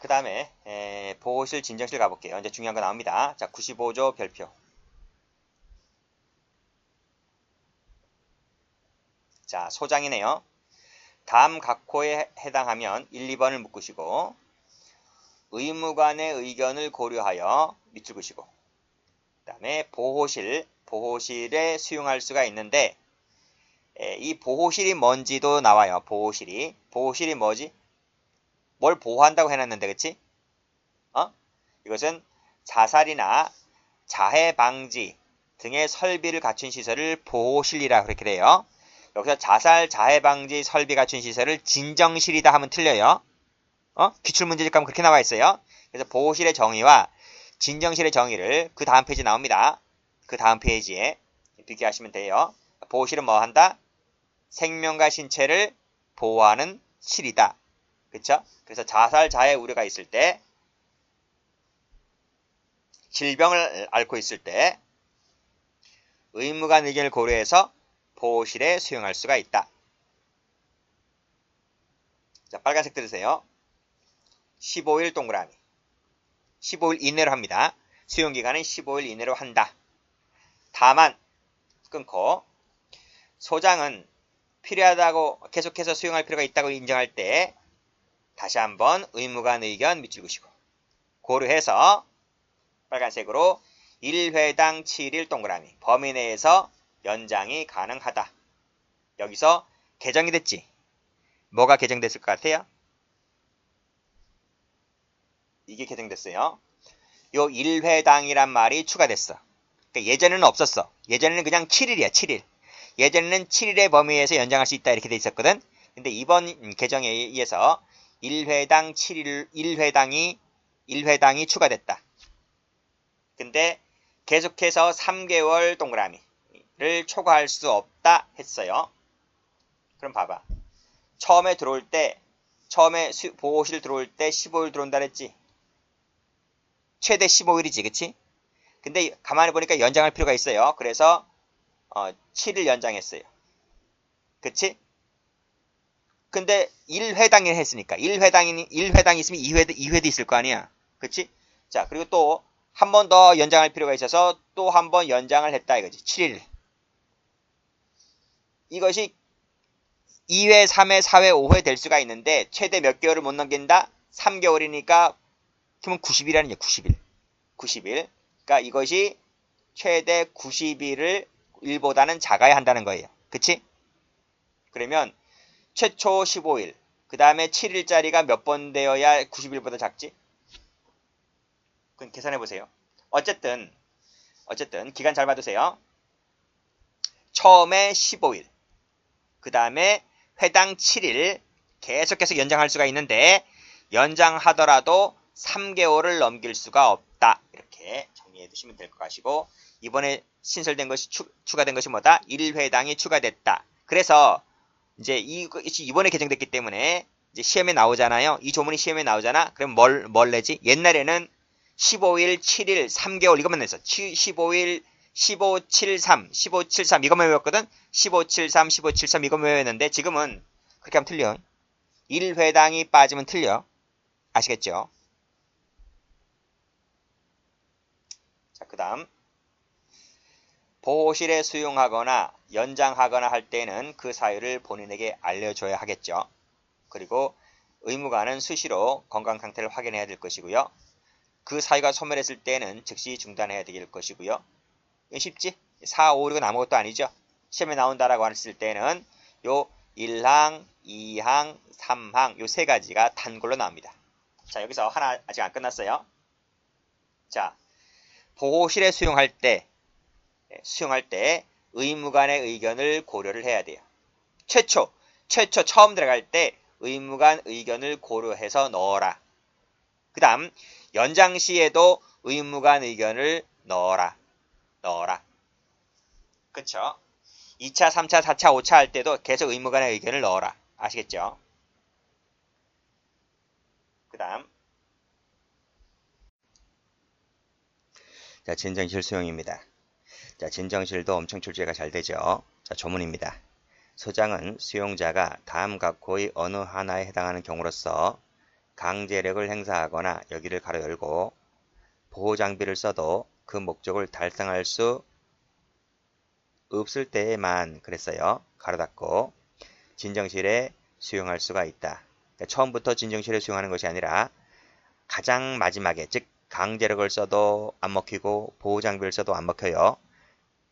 그 다음에 보호실, 진정실 가볼게요. 이제 중요한 거 나옵니다. 자, 95조 별표. 자, 소장이네요. 다음 각호에 해당하면 1, 2번을 묶으시고 의무관의 의견을 고려하여 밑줄 그시고 그 다음에 보호실에 수용할 수가 있는데 이 보호실이 뭔지도 나와요. 보호실이 뭐지? 뭘 보호한다고 해놨는데 그치? 이것은 자살이나 자해 방지 등의 설비를 갖춘 시설을 보호실이라 그렇게 돼요. 여기서 자살, 자해 방지 설비 갖춘 시설을 진정실이다 하면 틀려요. 기출문제집 가면 그렇게 나와 있어요. 그래서 보호실의 정의와 진정실의 정의를 그 다음 페이지 나옵니다. 그 다음 페이지에 비교하시면 돼요. 보호실은 뭐 한다? 생명과 신체를 보호하는 실이다. 그쵸? 그래서 자살, 자해 우려가 있을 때, 질병을 앓고 있을 때, 의무관 의견을 고려해서 보호실에 수용할 수가 있다. 자, 빨간색 들으세요. 15일 동그라미. 15일 이내로 합니다. 수용기간은 15일 이내로 한다. 다만 끊고 소장은 필요하다고 계속해서 수용할 필요가 있다고 인정할 때 다시 한번 의무관 의견 밑줄 그시고 고려해서 빨간색으로 1회당 7일 동그라미 범위 내에서 연장이 가능하다. 여기서 개정이 됐지. 뭐가 개정됐을 것 같아요? 이게 개정됐어요. 요 1회당이란 말이 추가됐어. 그러니까 예전에는 없었어. 예전에는 그냥 7일이야. 7일. 예전에는 7일의 범위에서 연장할 수 있다 이렇게 돼 있었거든. 근데 이번 개정에 의해서 1회당 7일 1회당이 추가됐다. 근데 계속해서 3개월 동그라미를 초과할 수 없다 했어요. 그럼 봐봐. 처음에 보호실 들어올 때 15일 들어온다 그랬지. 최대 15일이지, 그치? 근데 가만히 보니까 연장할 필요가 있어요. 그래서 7일 연장했어요. 그치? 근데 1회당을 했으니까 1회당 있으면 2회도 있을 거 아니야. 그치? 자, 그리고 또 한 번 더 연장할 필요가 있어서 또 한 번 연장을 했다 이거지. 7일. 이것이 2회, 3회, 4회, 5회 될 수가 있는데 최대 몇 개월을 못 넘긴다? 3개월이니까 그러면 90일이라는 얘기야. 90일. 90일. 그러니까 이것이 최대 90일을 1보다는 작아야 한다는 거예요. 그치? 그러면 최초 15일, 그 다음에 7일짜리가 몇 번 되어야 90일보다 작지? 그럼 계산해 보세요. 어쨌든 기간 잘 봐두세요. 처음에 15일, 그 다음에 회당 7일 계속해서 연장할 수가 있는데 연장하더라도 3개월을 넘길 수가 없다. 이렇게 정리해 두시면 될 것 같고 이번에 신설된 것이 추가된 것이 뭐다? 1회당이 추가됐다. 그래서 이제 이번에 개정됐기 때문에 이제 시험에 나오잖아요. 이 조문이 시험에 나오잖아. 그럼 뭘 내지? 옛날에는 15일, 7일, 3개월 이것만 냈어. 15일, 1573, 1573 이것만 외웠거든. 1573, 1573 이것만 외웠는데 지금은 그렇게 하면 틀려. 1회당이 빠지면 틀려. 아시겠죠? 자, 그 다음 보호실에 수용하거나 연장하거나 할 때는 그 사유를 본인에게 알려줘야 하겠죠. 그리고 의무관은 수시로 건강 상태를 확인해야 될 것이고요. 그 사유가 소멸했을 때는 즉시 중단해야 될 것이고요. 이건 쉽지? 4, 5, 6은 아무것도 아니죠. 시험에 나온다라고 했을 때는 요 1항, 2항, 3항 요 세 가지가 단골로 나옵니다. 자, 여기서 하나 아직 안 끝났어요. 자, 보호실에 수용할 때 의무관의 의견을 고려를 해야 돼요. 최초 처음 들어갈 때 의무관 의견을 고려해서 넣어라. 그 다음 연장 시에도 의무관 의견을 넣어라. 그쵸? 2차, 3차, 4차, 5차 할 때도 계속 의무관의 의견을 넣어라. 아시겠죠? 그 다음 자, 진정실 수용입니다. 자, 진정실도 엄청 출제가 잘 되죠. 자, 조문입니다. 소장은 수용자가 다음 각호의 어느 하나에 해당하는 경우로서 강제력을 행사하거나 여기를 가로 열고 보호장비를 써도 그 목적을 달성할 수 없을 때에만 그랬어요. 가로 닫고 진정실에 수용할 수가 있다. 그러니까 처음부터 진정실에 수용하는 것이 아니라 가장 마지막에, 즉 강제력을 써도 안 먹히고 보호장비를 써도 안 먹혀요.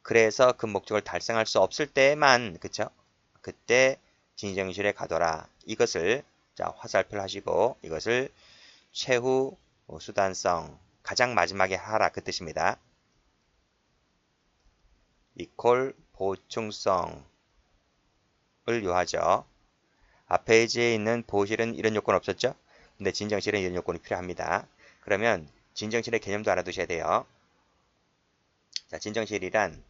그래서 그 목적을 달성할 수 없을 때만, 그쵸? 그때 진정실에 가둬라. 이것을 자 화살표를 하시고 이것을 최후 수단성, 가장 마지막에 하라 그 뜻입니다. 이퀄 보충성을 요하죠. 앞 페이지에 있는 보호실은 이런 요건 없었죠? 근데 진정실은 이런 요건이 필요합니다. 그러면 진정실의 개념도 알아두셔야 돼요. 자, 진정실이란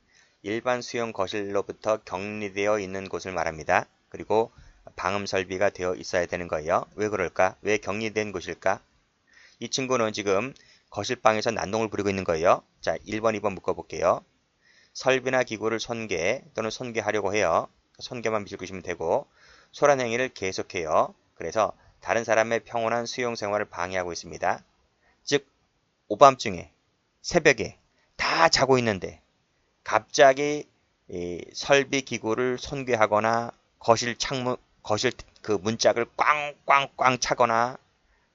일반 수용 거실로부터 격리되어 있는 곳을 말합니다. 그리고 방음 설비가 되어 있어야 되는 거예요. 왜 그럴까? 왜 격리된 곳일까? 이 친구는 지금 거실방에서 난동을 부리고 있는 거예요. 자, 1번, 2번 묶어볼게요. 설비나 기구를 손괴 또는 손괴하려고 해요. 손괴만 비추시면 되고 소란 행위를 계속해요. 그래서 다른 사람의 평온한 수용 생활을 방해하고 있습니다. 즉 오밤중에 새벽에 다 자고 있는데 갑자기 이 설비 기구를 손괴하거나 거실 창문 거실 그 문짝을 꽝꽝꽝 차거나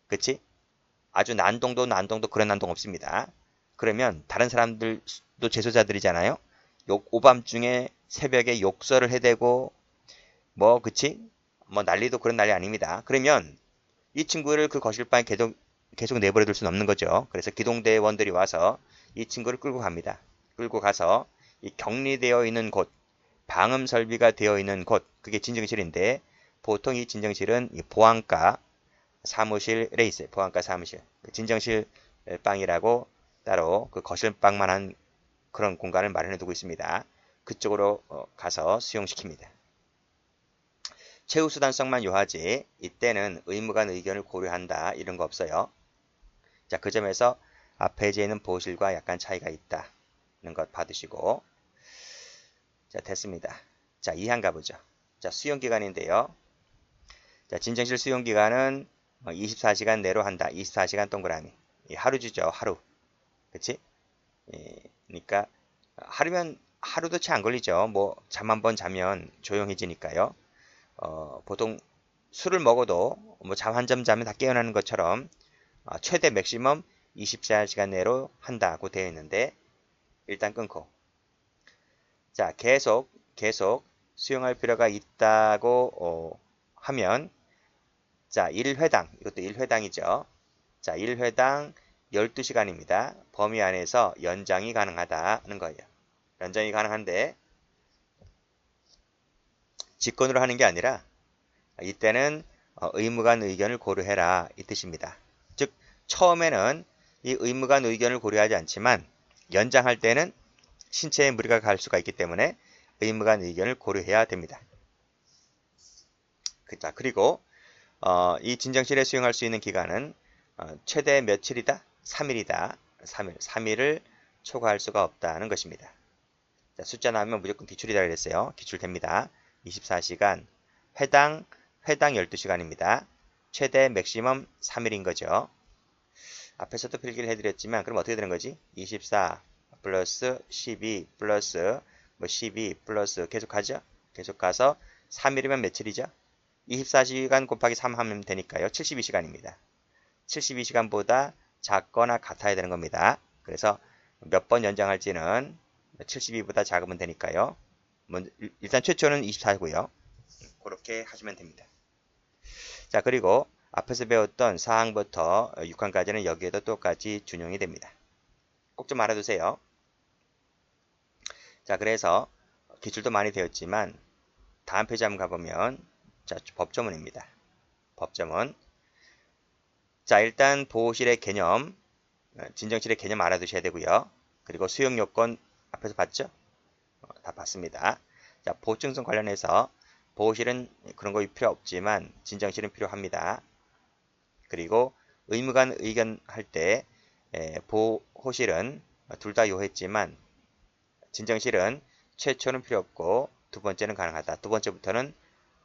그치? 아주 난동도 그런 난동 없습니다. 그러면 다른 사람들도 재소자들이잖아요. 오밤중에 새벽에 욕설을 해대고 뭐 그치? 뭐 난리도 그런 난리 아닙니다. 그러면 이 친구를 그 거실방에 계속 내버려 둘 수는 없는 거죠. 그래서 기동대원들이 와서 이 친구를 끌고 갑니다. 끌고 가서 이 격리되어 있는 곳, 방음 설비가 되어 있는 곳, 그게 진정실인데 보통 이 진정실은 이 보안과 사무실에 있어요. 보안과 사무실. 진정실 방이라고 따로 그 거실방만한 그런 공간을 마련해 두고 있습니다. 그쪽으로 가서 수용시킵니다. 최우수단성만 요하지 이때는 의무관 의견을 고려한다 이런 거 없어요. 자, 그 점에서 앞 페이지에 있는 보호실과 약간 차이가 있다는 것 받으시고 자, 됐습니다. 자, 2항 가보죠. 자, 수용기간인데요. 자, 진정실 수용기간은 24시간 내로 한다. 24시간 동그라미. 하루주죠, 하루. 그치? 그러니까 하루면 하루도 채 안 걸리죠. 뭐 잠 한 번 자면 조용해지니까요. 보통 술을 먹어도 뭐 잠 한 점 자면 다 깨어나는 것처럼 최대 맥시멈 24시간 내로 한다고 되어 있는데 일단 끊고 자 계속 수용할 필요가 있다고 하면 자 1회당 이것도 1회당이죠. 자 1회당 12시간입니다. 범위 안에서 연장이 가능하다는 거예요. 연장이 가능한데 직권으로 하는 게 아니라 이때는 의무관 의견을 고려해라 이 뜻입니다. 즉 처음에는 이 의무관 의견을 고려하지 않지만 연장할 때는 신체에 무리가 갈 수가 있기 때문에 의무관 의견을 고려해야 됩니다. 자, 그리고 이 진정실에 수용할 수 있는 기간은 최대 며칠이다? 3일이다. 3일을 초과할 수가 없다는 것입니다. 자, 숫자 나오면 무조건 기출이다 그랬어요. 기출됩니다. 24시간, 회당 12시간입니다. 최대 맥시멈 3일인 거죠. 앞에서도 필기를 해드렸지만 그럼 어떻게 되는 거지? 24 플러스 12 플러스 뭐 12 플러스 계속 가죠? 계속 가서 3일이면 며칠이죠? 24시간 곱하기 3 하면 되니까요. 72시간입니다. 72시간보다 작거나 같아야 되는 겁니다. 그래서 몇 번 연장할지는 72보다 작으면 되니까요. 일단 최초는 24고요. 그렇게 하시면 됩니다. 자, 그리고 앞에서 배웠던 4항부터 6항까지는 여기에도 똑같이 준용이 됩니다. 꼭 좀 알아두세요. 자, 그래서 기출도 많이 되었지만 다음 페이지 한번 가보면 자, 법조문입니다. 법조문. 자, 일단 보호실의 개념, 진정실의 개념 알아두셔야 되고요. 그리고 수용요건 앞에서 봤죠? 다 봤습니다. 자, 보충성 관련해서 보호실은 그런 거 필요 없지만 진정실은 필요합니다. 그리고 의무관 의견할 때 보호실은 둘 다 요했지만 진정실은 최초는 필요 없고 두 번째는 가능하다. 두 번째부터는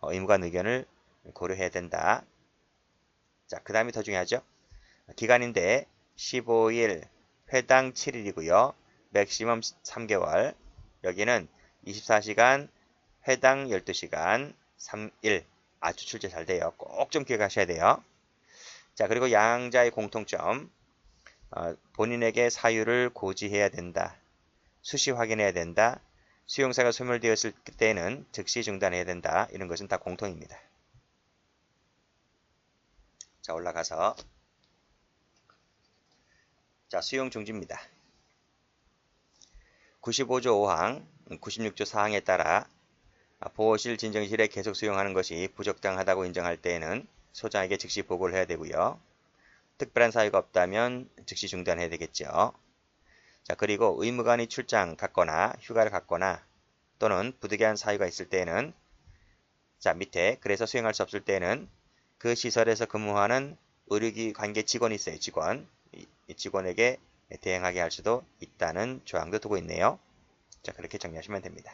의무관 의견을 고려해야 된다. 자, 그 다음이 더 중요하죠. 기간인데 15일, 회당 7일이고요. 맥시멈 3개월. 여기는 24시간, 회당 12시간, 3일. 아주 출제 잘 돼요. 꼭 좀 기억하셔야 돼요. 자, 그리고 양자의 공통점. 본인에게 사유를 고지해야 된다. 수시 확인해야 된다. 수용사가 소멸되었을 때는 즉시 중단해야 된다. 이런 것은 다 공통입니다. 자, 올라가서 자, 수용 중지입니다. 95조 5항, 96조 4항에 따라 보호실, 진정실에 계속 수용하는 것이 부적당하다고 인정할 때에는 소장에게 즉시 보고를 해야 되고요. 특별한 사유가 없다면 즉시 중단해야 되겠죠. 자, 그리고 의무관이 출장 갔거나 휴가를 갔거나 또는 부득이한 사유가 있을 때에는 자, 밑에 그래서 수행할 수 없을 때는 그 시설에서 근무하는 의료기 관계 직원이 있어요. 직원. 이 직원에게 대행하게 할 수도 있다는 조항도 두고 있네요. 자, 그렇게 정리하시면 됩니다.